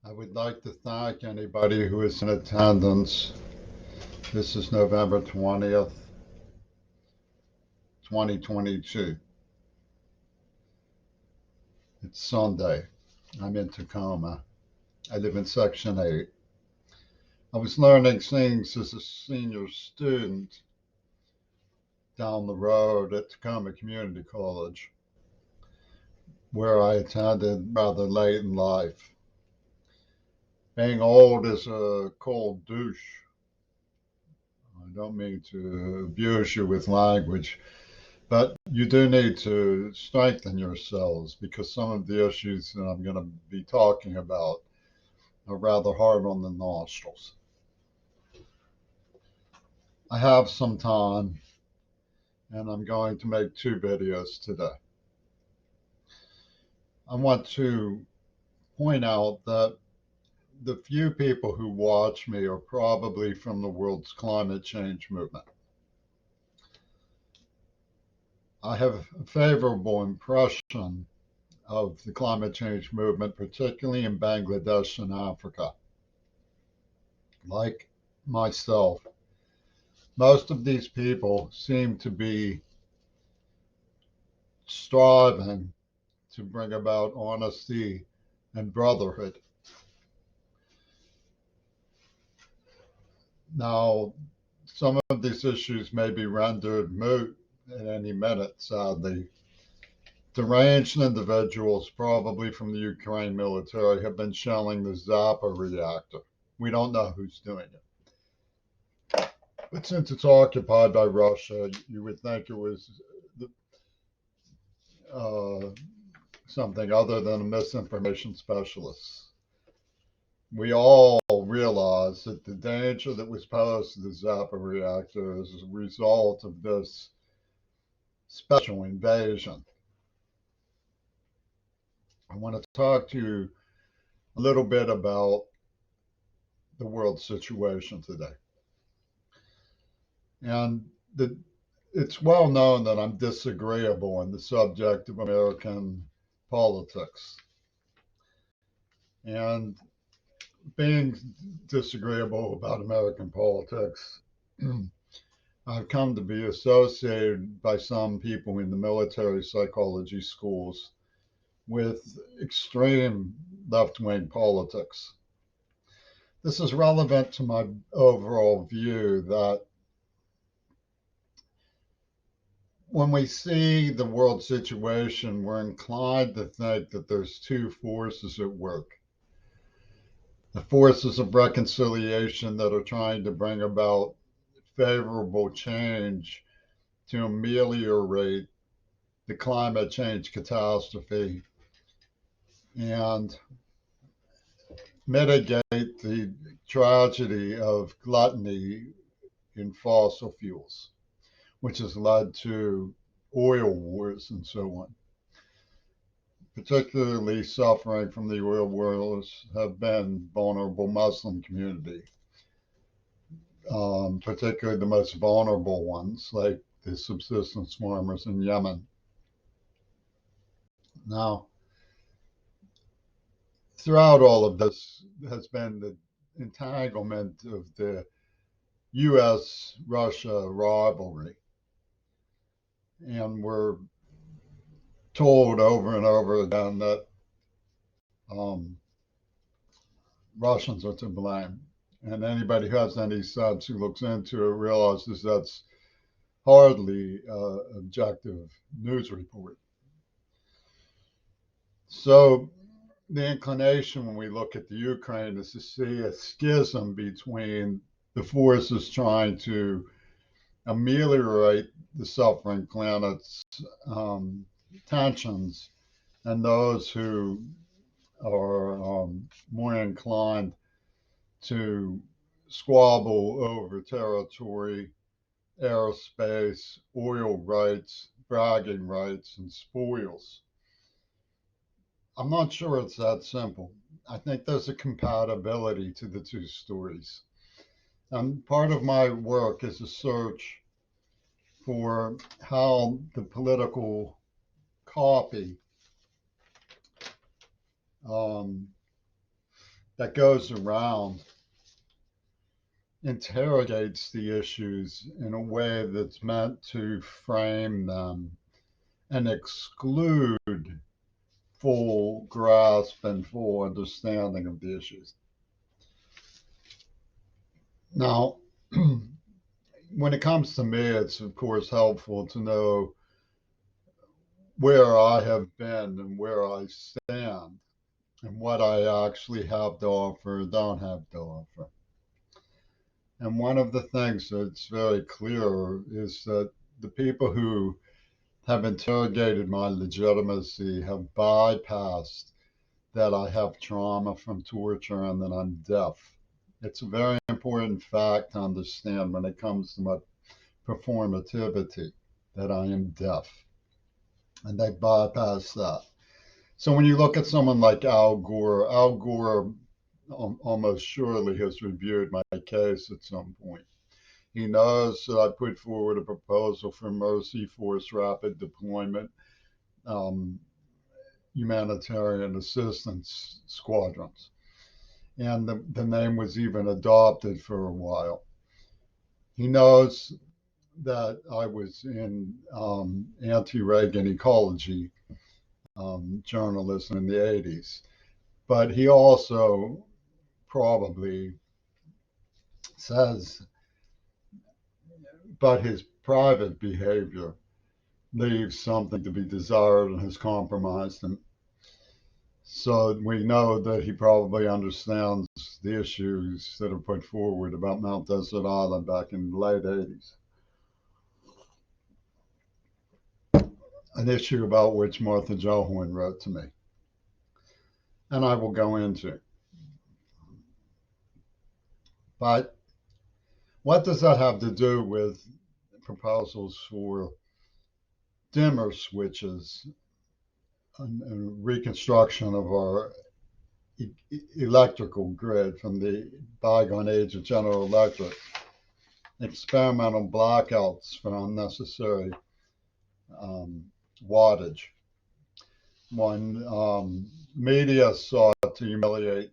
I would like to thank anybody who is in attendance. This is November 20th, 2022. It's Sunday. I'm in Tacoma. I live in Section 8. I was learning things as a senior student down the road at Tacoma Community College, where I attended rather late in life. Being old is a cold douche. I don't mean to abuse you with language, but you do need to strengthen yourselves because some of the issues that I'm going to be talking about are rather hard on the nostrils. I have some time and I'm going to make two videos today. I want to point out that the few people who watch me are probably from the world's climate change movement. I have a favorable impression of the climate change movement, particularly in Bangladesh and Africa. Like myself, most of these people seem to be striving to bring about honesty and brotherhood. Now, some of these issues may be rendered moot at any minute, sadly. Deranged individuals, probably from the Ukraine military, have been shelling the Zappa reactor. We don't know who's doing it. But since it's occupied by Russia, you would think it was uh, something other than a misinformation specialist. We all realize that the danger that was posed to the Zappa reactor is a result of this special invasion. I want to talk to you a little bit about the world situation today. And it's well known that I'm disagreeable on the subject of American politics. And being disagreeable about American politics, I've come to be associated by some people in the military psychology schools with extreme left wing politics. This is relevant to my overall view that when we see the world situation, we're inclined to think that there's two forces at work. The forces of reconciliation that are trying to bring about favorable change to ameliorate the climate change catastrophe and mitigate the tragedy of gluttony in fossil fuels, which has led to oil wars and so on. Particularly suffering from the oil wars have been vulnerable Muslim community, particularly the most vulnerable ones, like the subsistence farmers in Yemen. Now, throughout all of this has been the entanglement of the U.S. Russia rivalry. And we're told over and over again that um, Russians are to blame. And anybody who has any sense who looks into it realizes that's hardly objective news report. So the inclination when we look at the Ukraine is to see a schism between the forces trying to ameliorate the suffering planet's tensions and those who are more inclined to squabble over territory, airspace, oil rights, bragging rights, and spoils. I'm not sure it's that simple. I think there's a compatibility to the two stories. And part of my work is a search for how the political copy um, that goes around interrogates the issues in a way that's meant to frame them and exclude full grasp and full understanding of the issues. Now, when it comes to me, it's of course helpful to know where I have been and where I stand and what I actually have to offer or don't have to offer. And one of the things that's very clear is that the people who have interrogated my legitimacy have bypassed that I have trauma from torture and that I'm deaf. It's a very important fact to understand when it comes to my performativity that I am deaf. And they bypass that. So when you look at someone like Al Gore almost surely has reviewed my case at some point. He knows that I put forward a proposal for Mercy Force rapid deployment humanitarian assistance squadrons. And the name was even adopted for a while. He knows that I was in anti-Reagan ecology journalism in the 80s. But he also probably says, but his private behavior leaves something to be desired and has compromised him. So we know that he probably understands the issues that are put forward about Mount Desert Island back in the late 80s. An issue about which Martha Gellhorn wrote to me. And I will go into. But what does that have to do with proposals for dimmer switches and reconstruction of our electrical grid from the bygone age of General Electric, experimental blackouts for unnecessary wattage? When media sought to humiliate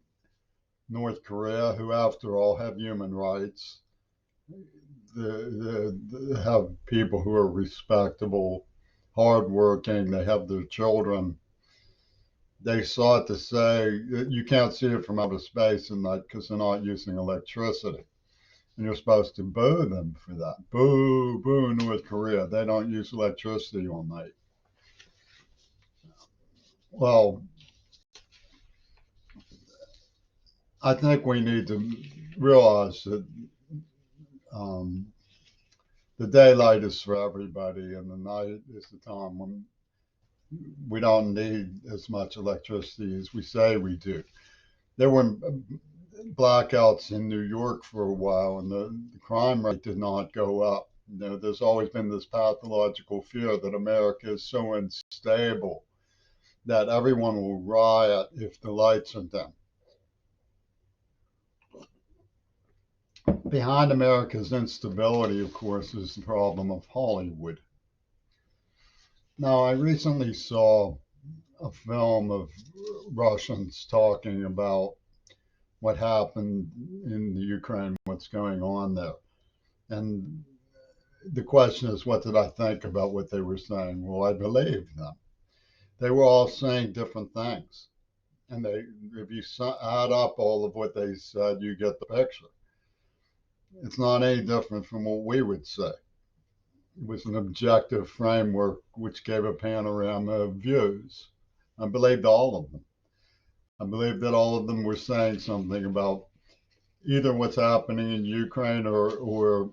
North Korea, who after all have human rights, they have people who are respectable, hardworking, they have their children. They sought to say you can't see it from outer space and that because they're not using electricity. And you're supposed to boo them for that. Boo, boo, North Korea. They don't use electricity all night. Well, I think we need to realize that the daylight is for everybody, and the night is the time when we don't need as much electricity as we say we do. There were blackouts in New York for a while, and the crime rate did not go up. You know, there's always been this pathological fear that America is so unstable that everyone will riot if the lights are dim. Behind America's instability, of course, is the problem of Hollywood. Now, I recently saw a film of Russians talking about what happened in the Ukraine, what's going on there. And the question is, what did I think about what they were saying? Well, I believed them. They were all saying different things. And if you add up all of what they said, you get the picture. It's not any different from what we would say. It was an objective framework which gave a panorama of views. I believed all of them. I believe that all of them were saying something about either what's happening in Ukraine or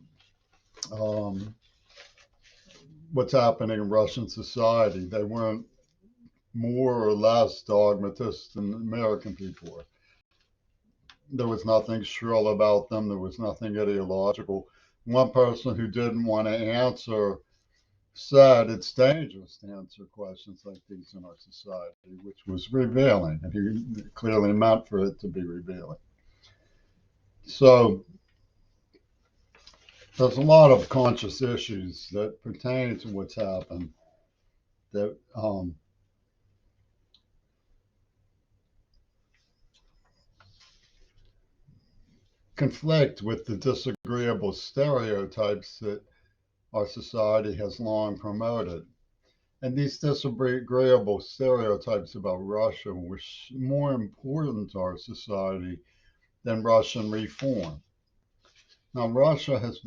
what's happening in Russian society. They weren't more or less dogmatist than American people were. There was nothing shrill about them. There was nothing ideological. One person who didn't want to answer said it's dangerous to answer questions like these in our society, which was revealing, and he clearly meant for it to be revealing. So there's a lot of conscious issues that pertain to what's happened that conflict with the disagreeable stereotypes that our society has long promoted. And these disagreeable stereotypes about Russia were more important to our society than Russian reform. Now, Russia has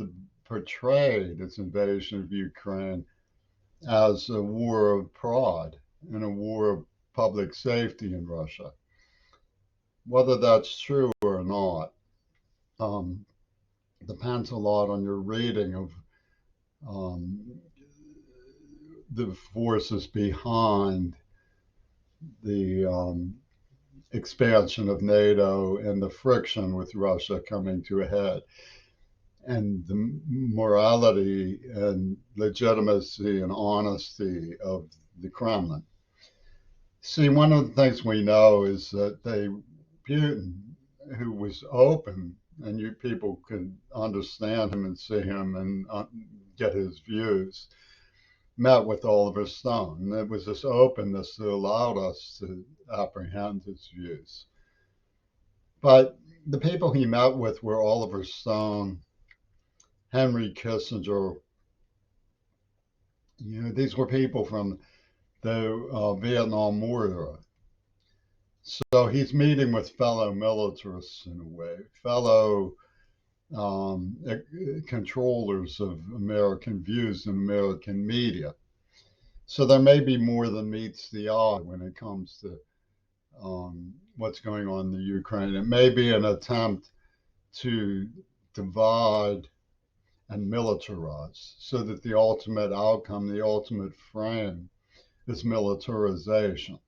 portrayed its invasion of Ukraine as a war of pride and a war of public safety in Russia. Whether that's true or not um, depends a lot on your reading of um, the forces behind the expansion of NATO and the friction with Russia coming to a head, and the morality and legitimacy and honesty of the Kremlin. See, one of the things we know is that Putin, who was open, and you people could understand him and see him and get his views, met with Oliver Stone. And it was this openness that allowed us to apprehend his views. But the people he met with were Oliver Stone, Henry Kissinger. These were people from the Vietnam War era. So he's meeting with fellow militarists in a way, fellow controllers of American views in American media. So there may be more than meets the eye when it comes to what's going on in the Ukraine. It may be an attempt to divide and militarize so that the ultimate outcome, the ultimate frame, is militarization.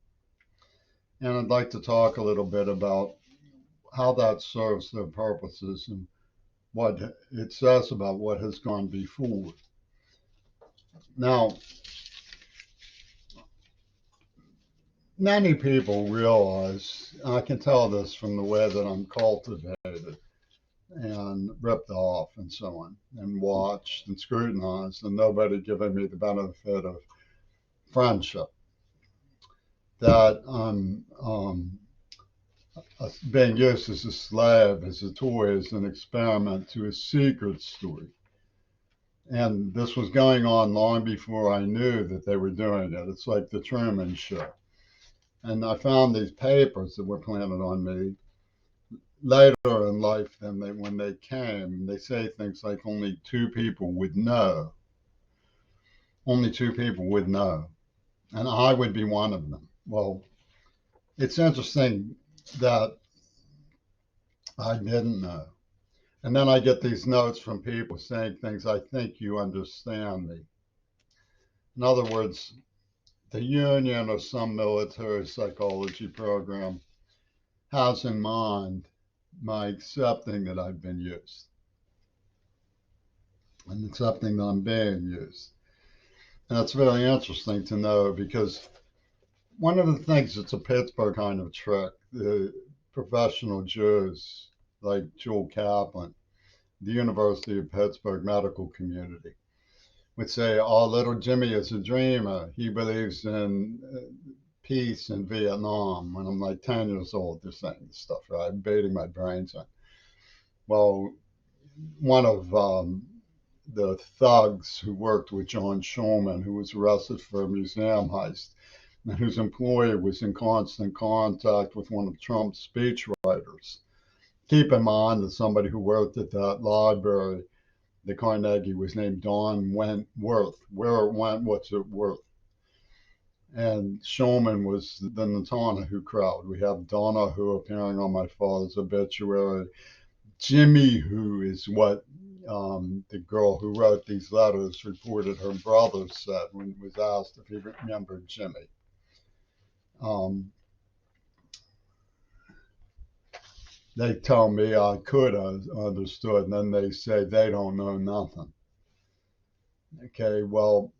And I'd like to talk a little bit about how that serves their purposes and what it says about what has gone before. Now, many people realize, I can tell this from the way that I'm cultivated and ripped off and so on, and watched and scrutinized, and nobody giving me the benefit of friendship, that I'm being used as a slave, as a toy, as an experiment to a secret story. And this was going on long before I knew that they were doing it. It's like the Truman Show. And I found these papers that were planted on me later in life than when they came. They say things like only two people would know. Only two people would know. And I would be one of them. Well, it's interesting that I didn't know. And then I get these notes from people saying things, I think you understand me. In other words, the union or some military psychology program has in mind my accepting that I've been used and accepting that I'm being used. And it's very interesting to know because one of the things that's a Pittsburgh kind of trick, the professional Jews like Joel Kaplan, the University of Pittsburgh medical community, would say, oh, little Jimmy is a dreamer. He believes in peace in Vietnam. When I'm like 10 years old, they're saying this stuff, right? I'm baiting my brains in. Well, one of the thugs who worked with John Schulman, who was arrested for a museum heist, and whose employer was in constant contact with one of Trump's speechwriters. Keep in mind that somebody who worked at that library, the Carnegie, was named Don Wentworth. Where it went, what's it worth? And Schulman was the Netanyahu crowd. We have Donna, who appearing on my father's obituary. Jimmy, who is what the girl who wrote these letters reported her brother said when he was asked if he remembered Jimmy. They tell me I could have understood, and then they say they don't know nothing. Okay, well,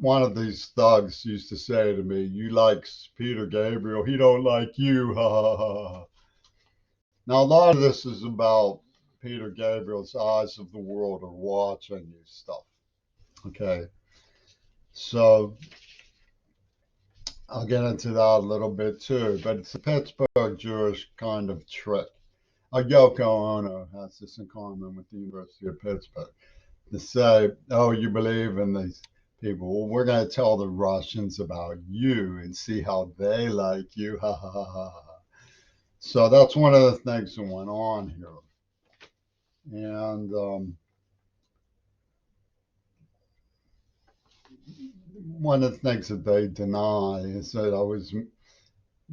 one of these thugs used to say to me, "You like Peter Gabriel, he don't like you." Ha ha ha. Now, a lot of this is about Peter Gabriel's eyes of the world are watching you stuff. Okay, so I'll get into that a little bit too, but it's a Pittsburgh Jewish kind of trick. Yoko Ono has this in common with the University of Pittsburgh. To say, oh, you believe in these people. Well, we're going to tell the Russians about you and see how they like you. Ha ha ha ha ha. So that's one of the things that went on here. And one of the things that they deny is that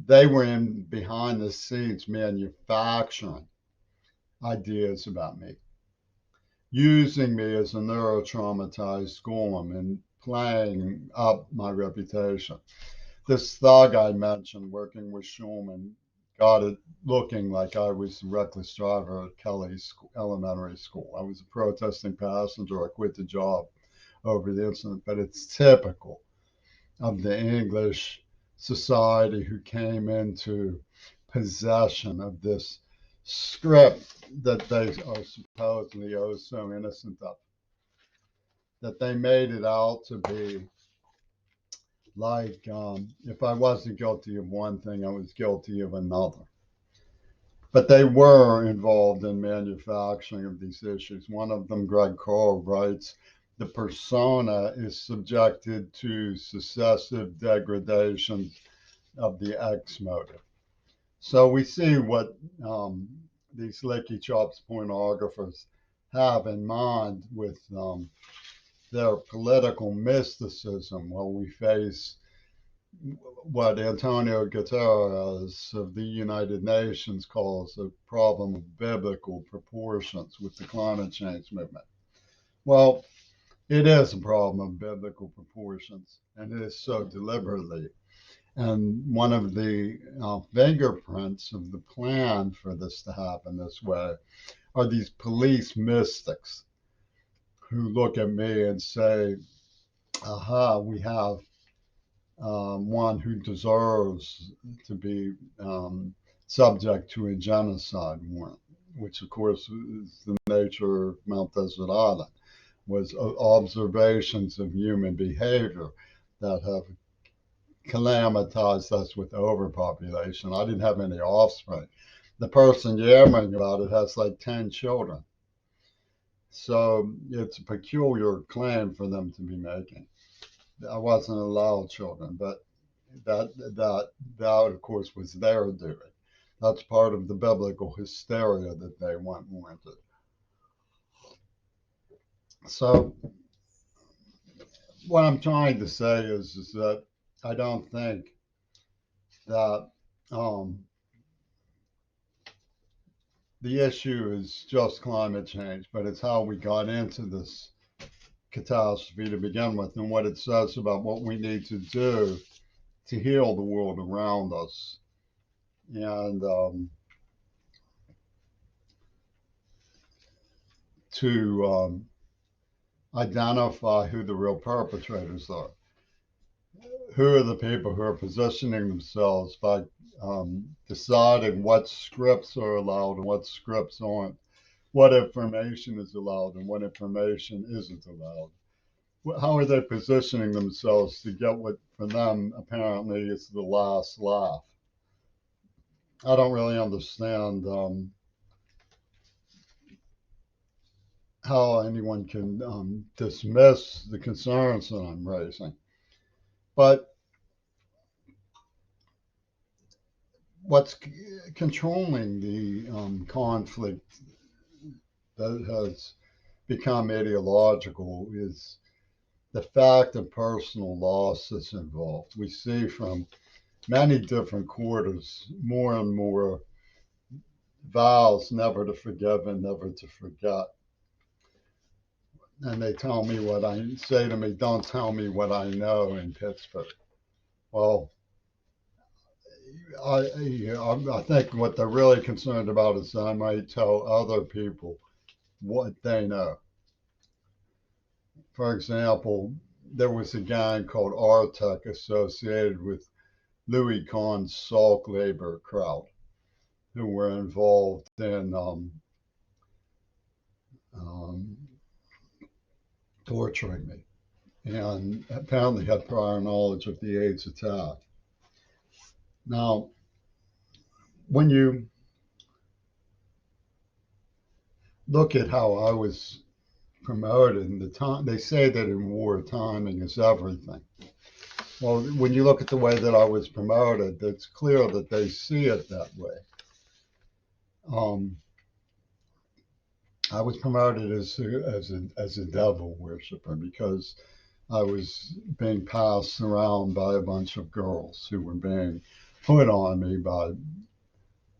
they were in behind the scenes manufacturing ideas about me, using me as a neurotraumatized golem and playing up my reputation. This thug I mentioned working with Schulman got it looking like I was the reckless driver at Kelly's elementary school. I was a protesting passenger. I quit the job over the incident, but it's typical of the English society who came into possession of this script that they are supposedly oh so innocent of, that they made it out to be like if I wasn't guilty of one thing, I was guilty of another. But they were involved in manufacturing of these issues. One of them, Greg Carl, writes, the persona is subjected to successive degradations of the X motive. So we see what these Licky Chops pornographers have in mind with their political mysticism while we face what Antonio Guterres of the United Nations calls a problem of biblical proportions with the climate change movement. Well, it is a problem of biblical proportions, and it is so deliberately. And one of the fingerprints of the plan for this to happen this way are these police mystics who look at me and say, aha, we have one who deserves to be subject to a genocide warrant, which of course is the nature of Mount Desert Island, was observations of human behavior that have calamitized us with overpopulation. I didn't have any offspring. The person yammering about it has like 10 children. So it's a peculiar claim for them to be making. I wasn't allowed children, but that of course was their doing. That's part of the biblical hysteria that they want warranted. So what I'm trying to say is that I don't think that the issue is just climate change, but it's how we got into this catastrophe to begin with and what it says about what we need to do to heal the world around us. And to identify who the real perpetrators are. Who are the people who are positioning themselves by deciding what scripts are allowed and what scripts aren't, what information is allowed and what information isn't allowed. How are they positioning themselves to get what for them apparently is the last laugh? I don't really understand how anyone can dismiss the concerns that I'm raising. But what's controlling the conflict that has become ideological is the fact of personal loss that's involved. We see from many different quarters more and more vows never to forgive and never to forget. And they tell me what I say to me, don't tell me what I know in Pittsburgh. Well, I think what they're really concerned about is that I might tell other people what they know. For example, there was a gang called Artec associated with Louis Kahn's Salk labor crowd who were involved in torturing me and apparently had prior knowledge of the AIDS attack. Now, when you look at how I was promoted in the time. They say that in war, timing is everything. Well, when you look at the way that I was promoted, it's clear that they see it that way. Um, I was promoted as a devil worshiper because I was being passed around by a bunch of girls who were being put on me by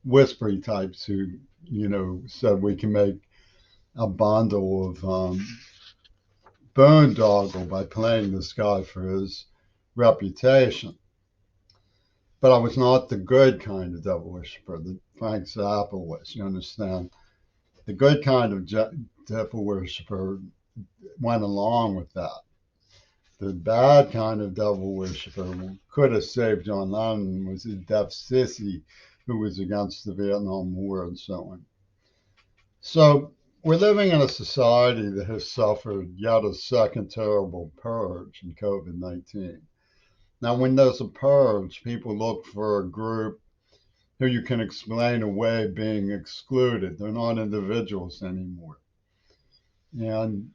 whispery types who, said we can make a bundle of boondoggle by playing this guy for his reputation. But I was not the good kind of devil worshiper that Frank Zappa was. You understand? The good kind of devil worshiper went along with that. The bad kind of devil worshiper who could have saved John Lennon was a deaf sissy who was against the Vietnam War and so on. So we're living in a society that has suffered yet a second terrible purge in COVID 19. Now, when there's a purge, people look for a group who you can explain away being excluded. They're not individuals anymore. And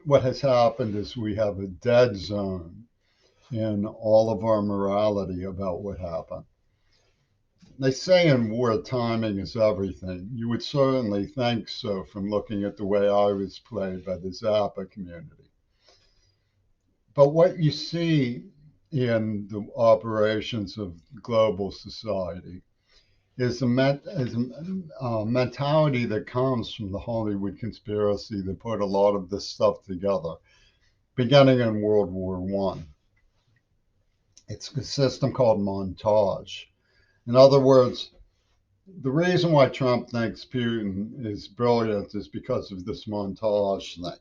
what has happened is we have a dead zone in all of our morality about what happened. They say in war, timing is everything. You would certainly think so from looking at the way I was played by the Zappa community. But what you see in the operations of global society is a mentality that comes from the Hollywood conspiracy that put a lot of this stuff together, beginning in World War One. It's a system called montage. In other words, the reason why Trump thinks Putin is brilliant is because of this montage thing.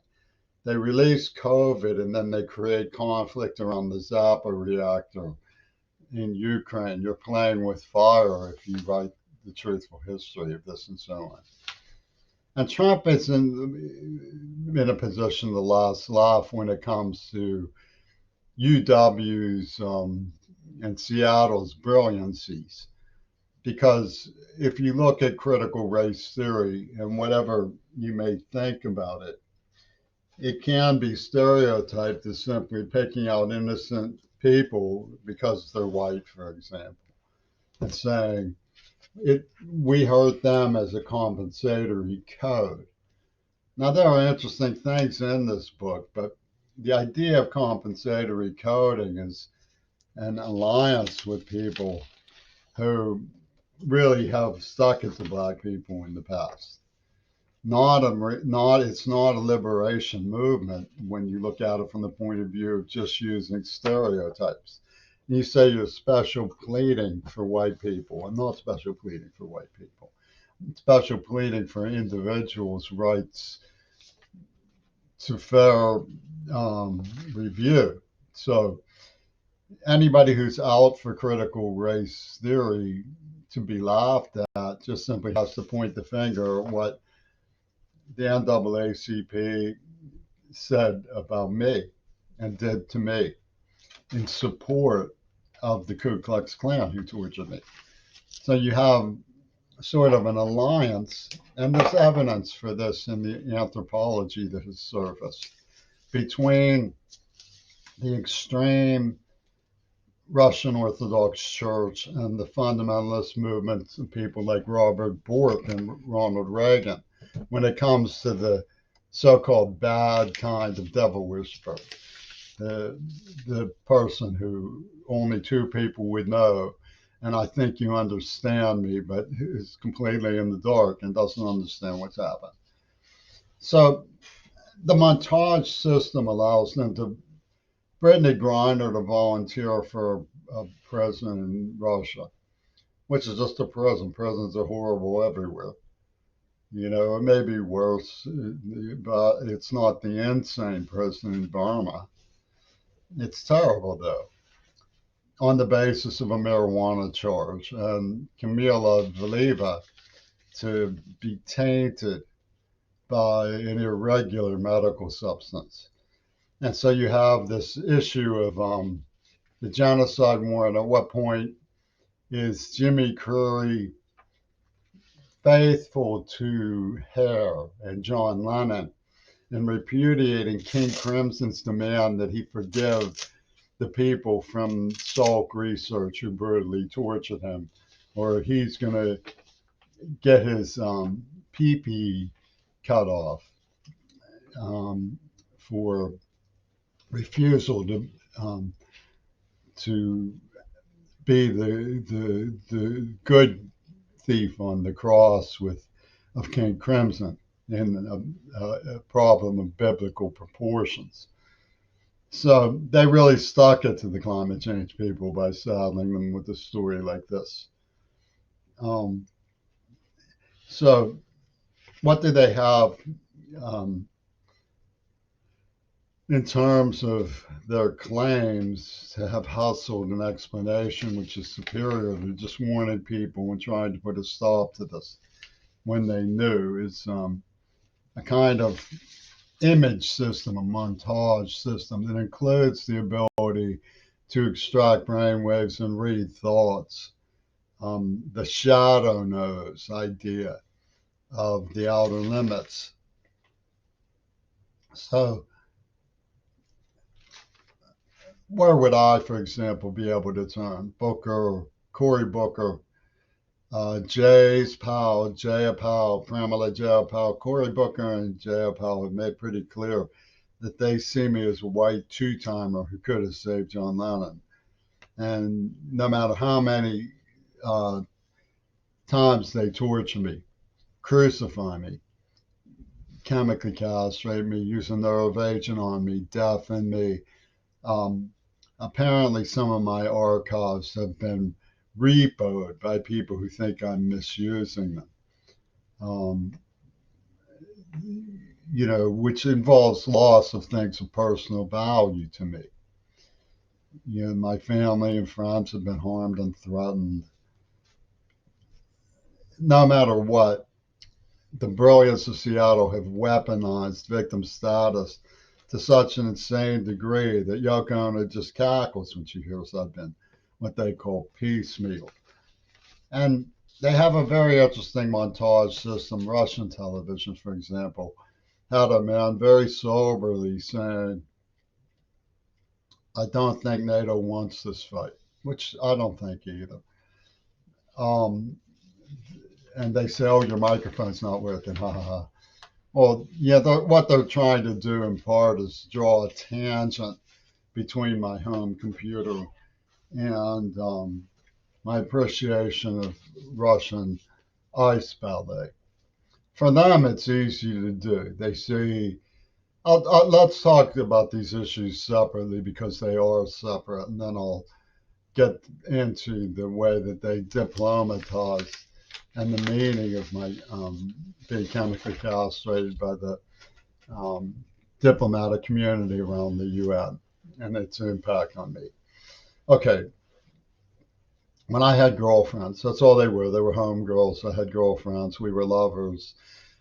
They release COVID and then they create conflict around the Zappa reactor in Ukraine. You're playing with fire if you write the truthful history of this and so on. And Trump is in a position to last laugh when it comes to UW's and Seattle's brilliancies. Because if you look at critical race theory and whatever you may think about it, it can be stereotyped as simply picking out innocent people because they're white, for example, and saying we hurt them as a compensatory code. Now, there are interesting things in this book, but the idea of compensatory coding is an alliance with people who really have stuck it to black people in the past. It's not a liberation movement when you look at it from the point of view of just using stereotypes. You say you're special pleading for white people. I'm not special pleading for white people. I'm special pleading for individuals' rights to fair review. So anybody who's out for critical race theory to be laughed at just simply has to point the finger at what the NAACP said about me and did to me in support of the Ku Klux Klan who tortured me. So you have sort of an alliance, and there's evidence for this in the anthropology that has surfaced between the extreme Russian Orthodox Church and the fundamentalist movements of people like Robert Bork and Ronald Reagan when it comes to the so-called bad kind of devil whisperer, the person who only two people would know, and I think you understand me, but is completely in the dark and doesn't understand what's happened. So the montage system allows them to Brittany Griner to volunteer for a prison in Russia, which is just a prison. Prisons are horrible everywhere. It may be worse, but it's not the insane prison in Burma. It's terrible, though, on the basis of a marijuana charge. And Kamila Valieva to be tainted by an irregular medical substance. And so you have this issue of the genocide war, and at what point is Jimmy Curry faithful to Hare and John Lennon in repudiating King Crimson's demand that he forgive the people from Salk Research who brutally tortured him, or he's going to get his pee cut off for refusal to be the good thief on the cross of King Crimson in a problem of biblical proportions. So they really stuck it to the climate change people by saddling them with a story like this. So what do they have in terms of their claims to have hustled an explanation which is superior to just warning people and trying to put a stop to this when they knew is a kind of image system, a montage system that includes the ability to extract brainwaves and read thoughts. The shadow knows idea of the outer limits. So where would I, for example, be able to turn? Booker, Cory Booker, Jaya Powell, Pramila Jayapal, Cory Booker, and Jayapal have made pretty clear that they see me as a white two-timer who could have saved John Lennon. And no matter how many times they torture me, crucify me, chemically castrate me, use a nerve agent on me, deafen me, apparently some of my archives have been repoed by people who think I'm misusing them. Which involves loss of things of personal value to me. My family and friends have been harmed and threatened. No matter what, the brilliance of Seattle have weaponized victim status to such an insane degree that Yoko Ono just cackles when she hears I've been what they call piecemeal. And they have a very interesting montage system. Russian television, for example, had a man very soberly saying, I don't think NATO wants this fight, which I don't think either. And they say, oh, your microphone's not working, ha ha ha. Well, yeah, what they're trying to do in part is draw a tangent between my home computer and my appreciation of Russian ice ballet. For them, it's easy to do. They see, let's talk about these issues separately because they are separate, and then I'll get into the way that they diplomatize and the meaning of my being chemically castrated by the diplomatic community around the UN and its impact on me. Okay, when I had girlfriends, that's all they were. They were home girls. I had girlfriends. We were lovers.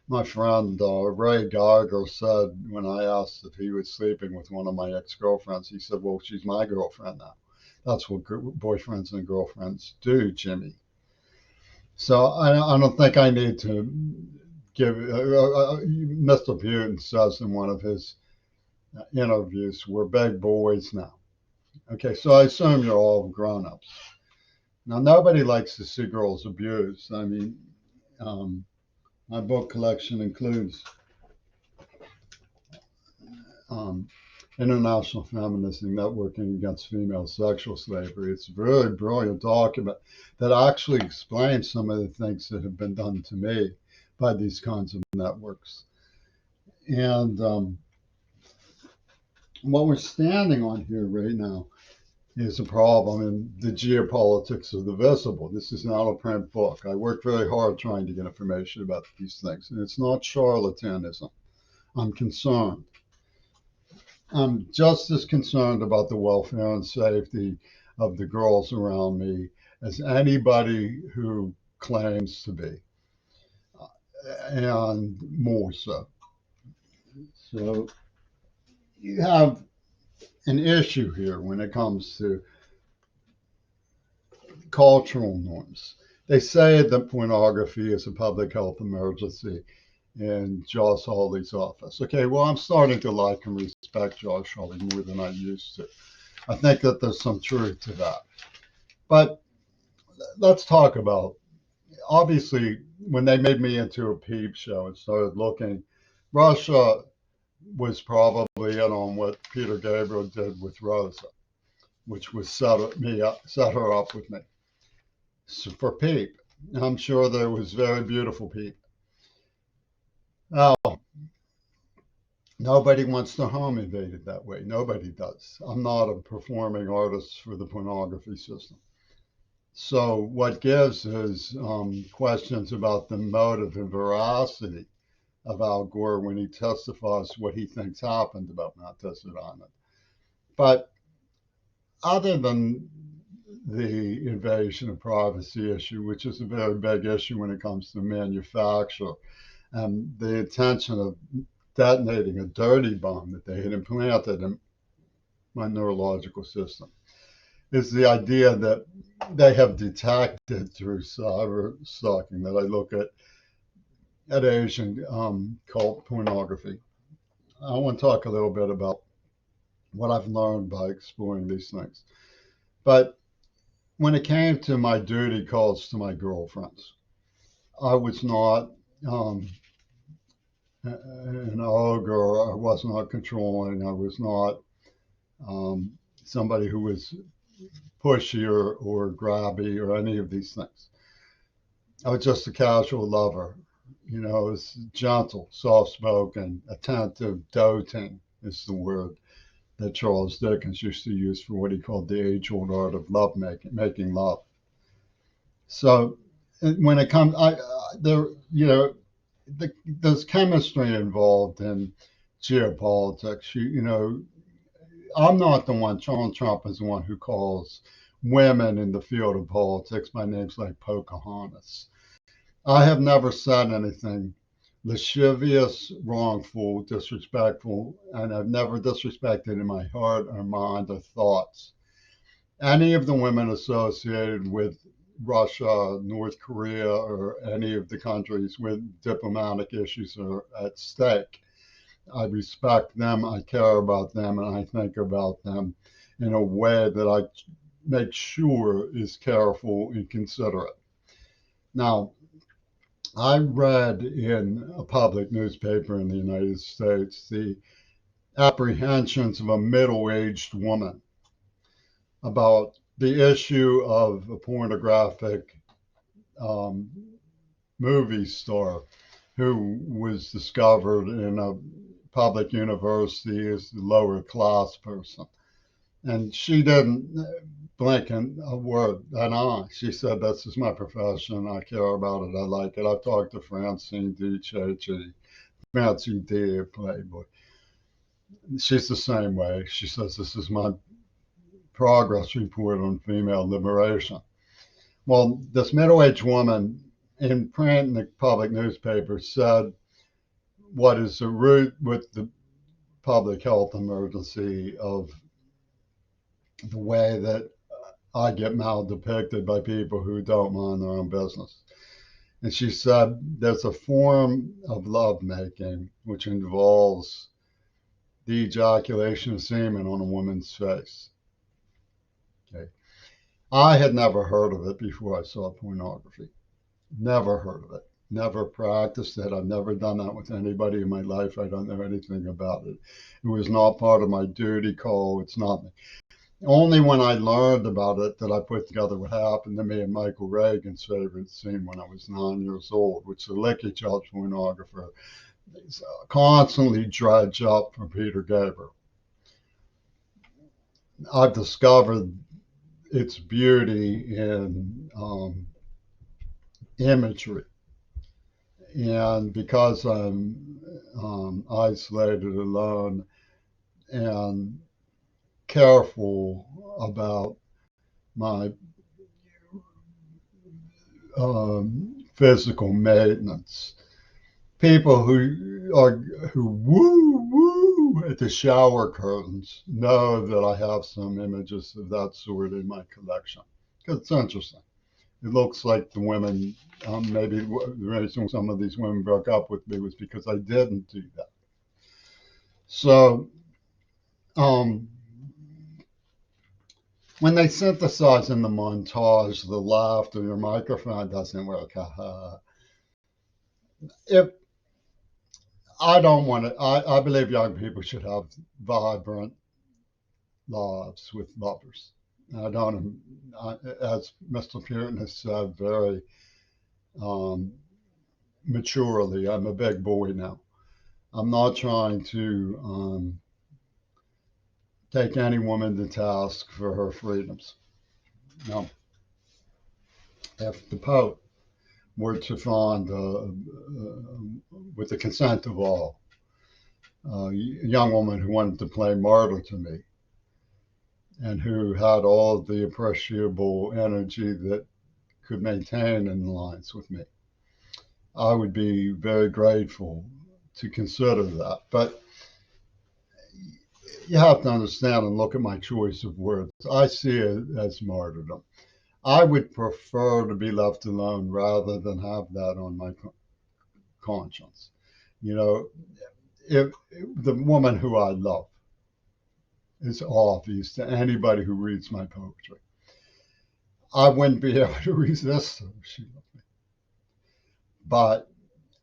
My friend Ray Geiger said when I asked if he was sleeping with one of my ex-girlfriends, he said, well, she's my girlfriend now. That's what boyfriends and girlfriends do, Jimmy. So I don't think I need to give. Mr. Putin says in one of his interviews, we're big boys now. Okay, so I assume you're all grown-ups. Now, nobody likes to see girls abused. I mean, my book collection includes International Feminism Networking Against Female Sexual Slavery. It's a very brilliant document that actually explains some of the things that have been done to me by these kinds of networks. And what we're standing on here right now is a problem in the geopolitics of the visible. This is not a print book. I worked very hard trying to get information about these things, and it's not charlatanism. I'm concerned. I'm just as concerned about the welfare and safety of the girls around me as anybody who claims to be, and more so. So you have an issue here when it comes to cultural norms. They say that pornography is a public health emergency in Josh Hawley's office. Okay, well, I'm starting to like and respect Josh Hawley more than I used to. I think that there's some truth to that. But let's talk about, obviously, when they made me into a peep show and started looking, Russia was probably in on what Peter Gabriel did with Rosa, which was set her up with me. So for Peep, I'm sure there was very beautiful Peep. Now, nobody wants their home invaded that way. Nobody does. I'm not a performing artist for the pornography system. So what gives is questions about the motive and veracity of Al Gore when he testifies what he thinks happened about Mount Desert Island. But other than the invasion of privacy issue, which is a very big issue when it comes to manufacture, and the intention of detonating a dirty bomb that they had implanted in my neurological system, is the idea that they have detected through cyber stalking that I look at Asian cult pornography. I want to talk a little bit about what I've learned by exploring these things. But when it came to my duty calls to my girlfriends, I was not an ogre. I was not controlling. I was not somebody who was pushy or grabby or any of these things. I was just a casual lover. You know, it was gentle, soft spoken, attentive, doting is the word that Charles Dickens used to use for what he called the age old art of love making love. So when it comes, there, you know, there's chemistry involved in geopolitics. You know, I'm not the one. Donald Trump is the one who calls women in the field of politics by names like Pocahontas. I have never said anything lascivious, wrongful, disrespectful, and I've never disrespected in my heart or mind or thoughts any of the women associated with Russia, North Korea, or any of the countries with diplomatic issues are at stake. I respect them, I care about them, and I think about them in a way that I make sure is careful and considerate. Now, I read in a public newspaper in the United States the apprehensions of a middle aged woman about the issue of a pornographic um, movie star who was discovered in a public university as a lower class person. And she didn't blink a word, an eye. She said, "This is my profession. I care about it. I like it." I've talked to Francine DiCecci, Francine D of Playboy. She's the same way. She says, "This is my progress report on female liberation." Well, this middle aged woman in print in the public newspaper said what is the root with the public health emergency of the way that I get mal-depicted by people who don't mind their own business. And she said there's a form of lovemaking which involves the ejaculation of semen on a woman's face. Okay. I had never heard of it before I saw pornography. Never heard of it. Never practiced it. I've never done that with anybody in my life. I don't know anything about it. It was not part of my duty call. It's not. Only when I learned about it did I put together what happened to me in Michael Reagan's favorite scene when I was 9 years old, which the Licky child pornographer constantly dredge up for Peter Gabriel. I've discovered its beauty in imagery. And because I'm isolated, alone, and careful about my physical maintenance, people who woo woo at the shower curtains know that I have some images of that sort in my collection because it's interesting. It looks like the women, maybe the reason some of these women broke up with me was because I didn't do that. So, um, when they synthesize in the montage, the laughter, your microphone doesn't work. If I don't want to, I believe young people should have vibrant lives with lovers. I don't, as Mr. Putin has said very um, maturely, I'm a big boy now. I'm not trying to take any woman to task for her freedoms. No, if the Pope were to find, with the consent of all, a young woman who wanted to play martyr to me and who had all the appreciable energy that could maintain an alliance with me, I would be very grateful to consider that. But you have to understand and look at my choice of words. I see it as martyrdom. I would prefer to be left alone rather than have that on my conscience. You know, if the woman who I love is obvious to anybody who reads my poetry, I wouldn't be able to resist her if she loved me. But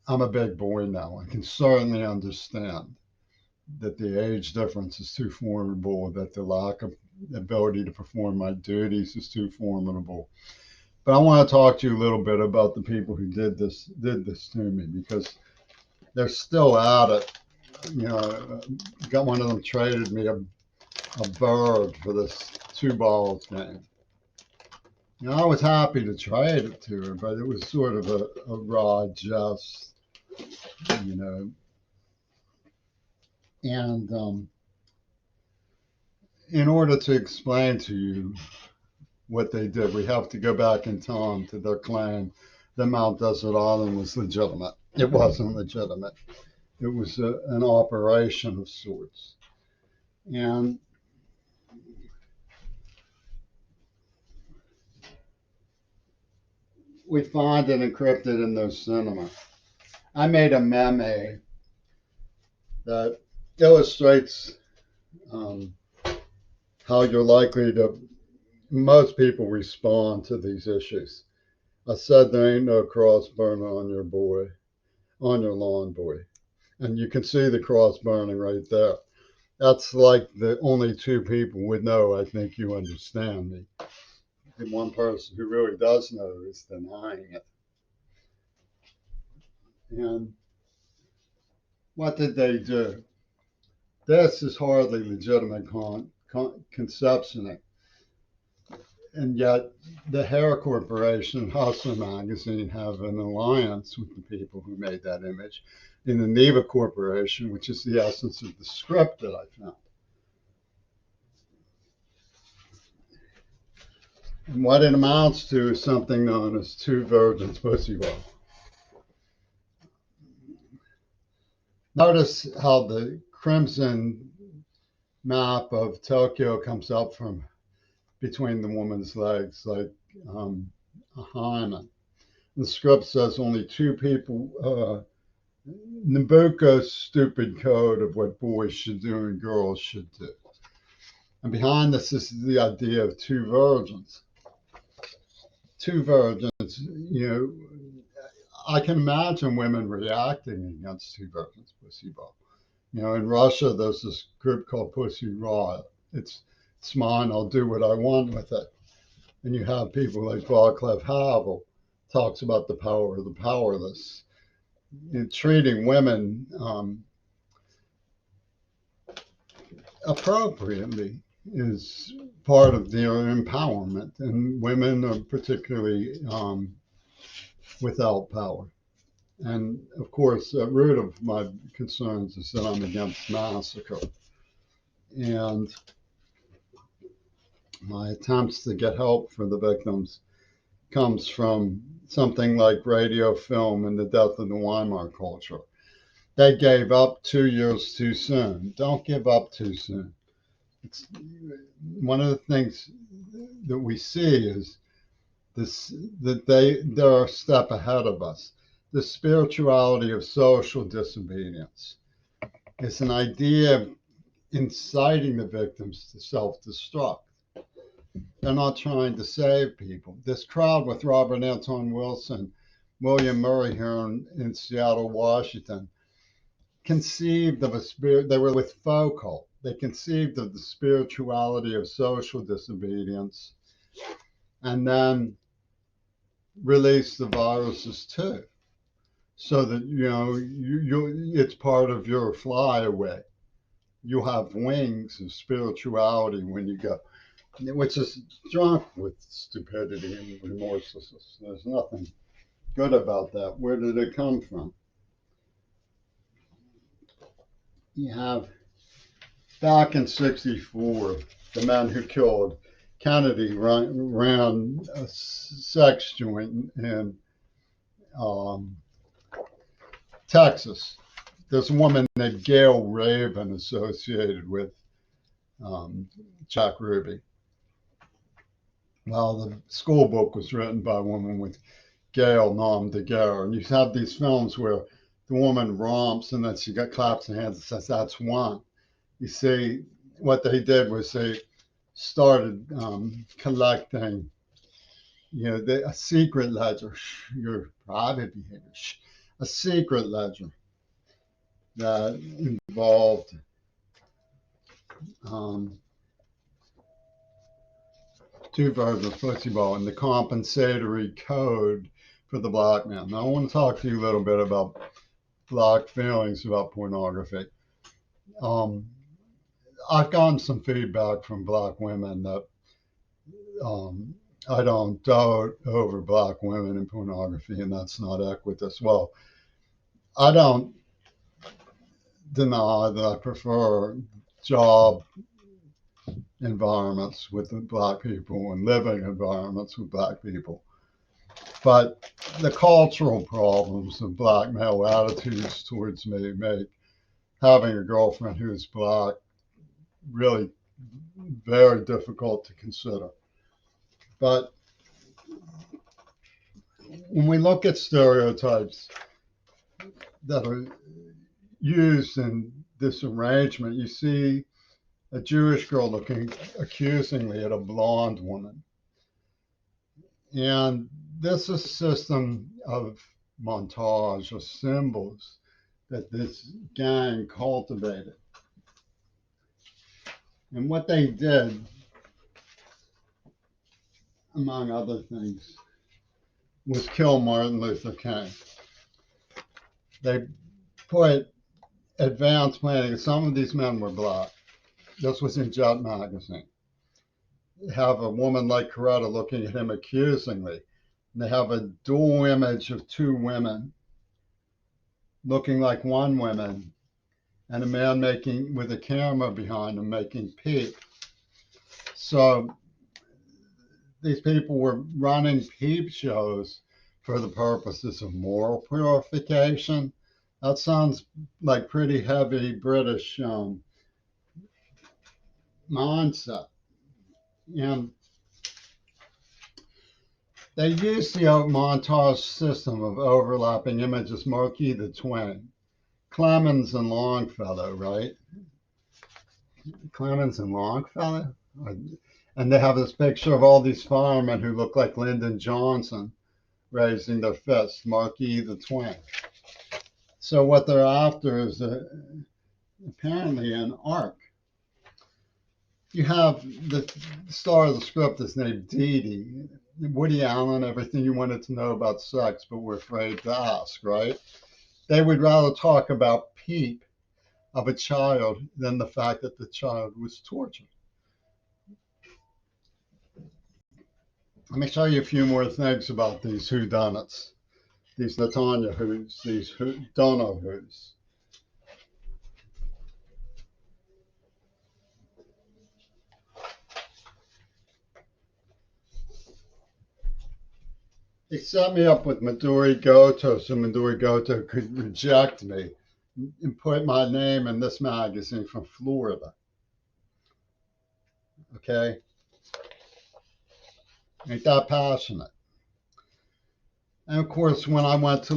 I'm a big boy now. I can certainly understand that the age difference is too formidable, that the lack of ability to perform my duties is too formidable. But I want to talk to you a little bit about the people who did this to me, because they're still at it. You know, got one of them traded me a bird for this 2 balls game. You know, I was happy to trade it to her, but it was sort of a raw jest, you know. And in order to explain to you what they did, we have to go back in time to their claim that Mount Desert Island was legitimate. It wasn't legitimate. It was an operation of sorts. And we find it encrypted in those cinema. I made a meme that illustrates um, how you're likely to, most people respond to these issues. I said there ain't no cross burning on your boy, on your lawn, boy. And you can see the cross burning right there. That's like the only 2 people would know. I think you understand me. And one person who really does know is denying it. And what did they do? This is hardly legitimate conception. And yet, the Hare Corporation and Hustler magazine have an alliance with the people who made that image in the Neva Corporation, which is the essence of the script that I found. And what it amounts to is something known as Two Virgins Pussy Bowl. Notice how the crimson map of Tokyo comes up from between the woman's legs like a hymen. The script says only 2 people. Nabucco's stupid code of what boys should do and girls should do. And behind this is the idea of 2 virgins. 2 virgins, you know, I can imagine women reacting against 2 virgins, Pussy Ball. You know, in Russia, there's this group called Pussy Riot. It's mine, I'll do what I want with it. And you have people like Václav Havel talks about the power of the powerless. In treating women appropriately is part of their empowerment, and women are particularly without power. And of course, the root of my concerns is that I'm against massacre. And my attempts to get help for the victims comes from something like radio, film, and the death of the Weimar culture. They gave up 2 years too soon. Don't give up too soon. It's one of the things that we see is this that they're a step ahead of us. The spirituality of social disobedience. It's an idea of inciting the victims to self-destruct. They're not trying to save people. This crowd with Robert Anton Wilson, William Murray here in Seattle, Washington, conceived of a spirit. They were with Foucault. They conceived of the spirituality of social disobedience and then released the viruses too. So that it's part of your flyaway. You have wings of spirituality when you go, which is drunk with stupidity and remorselessness. There's nothing good about that. Where did it come from? You have back in '64, the men who killed Kennedy ran a sex joint in Texas. There's a woman named Gail Raven associated with Jack Ruby. Well, the school book was written by a woman with Gail nom de guerre. And you have these films where the woman romps and then she claps her hands and says, "That's one." You see, what they did was they started collecting, a secret ledger, your private behavior, a secret ledger that involved two verbs of football and the compensatory code for the black man. Now, I want to talk to you a little bit about black feelings about pornography. I've gotten some feedback from black women that I don't dote over black women in pornography, and that's not equitous. Well, I don't deny that I prefer job environments with black people and living environments with black people. But the cultural problems of black male attitudes towards me make having a girlfriend who's black really very difficult to consider. But when we look at stereotypes that are used in this arrangement, you see a Jewish girl looking accusingly at a blonde woman. And this is a system of montage of symbols that this gang cultivated. And what they did, among other things, was kill Martin Luther King. They put advanced planning. Some of these men were black. This was in Jet magazine. They have a woman like Coretta looking at him accusingly. And they have a dual image of two women looking like one woman and a man making with a camera behind him making peep. So these people were running peep shows for the purposes of moral purification. That sounds like pretty heavy British mindset. And they used the montage system of overlapping images, Marquis the Twin, Clemens and Longfellow, right? Clemens and Longfellow? And they have this picture of all these firemen who look like Lyndon Johnson raising their fists, Marquis the Twin. So what they're after is apparently an arc. You have the star of the script is named Dee Dee. Woody Allen, everything you wanted to know about sex, but were afraid to ask, right? They would rather talk about peep of a child than the fact that the child was tortured. Let me show you a few more things about these whodunits, these Netanya who's, these Dono who's. They set me up with Midori Goto so Midori Goto could reject me and put my name in this magazine from Florida. Okay? Ain't that passionate? And of course, when I went to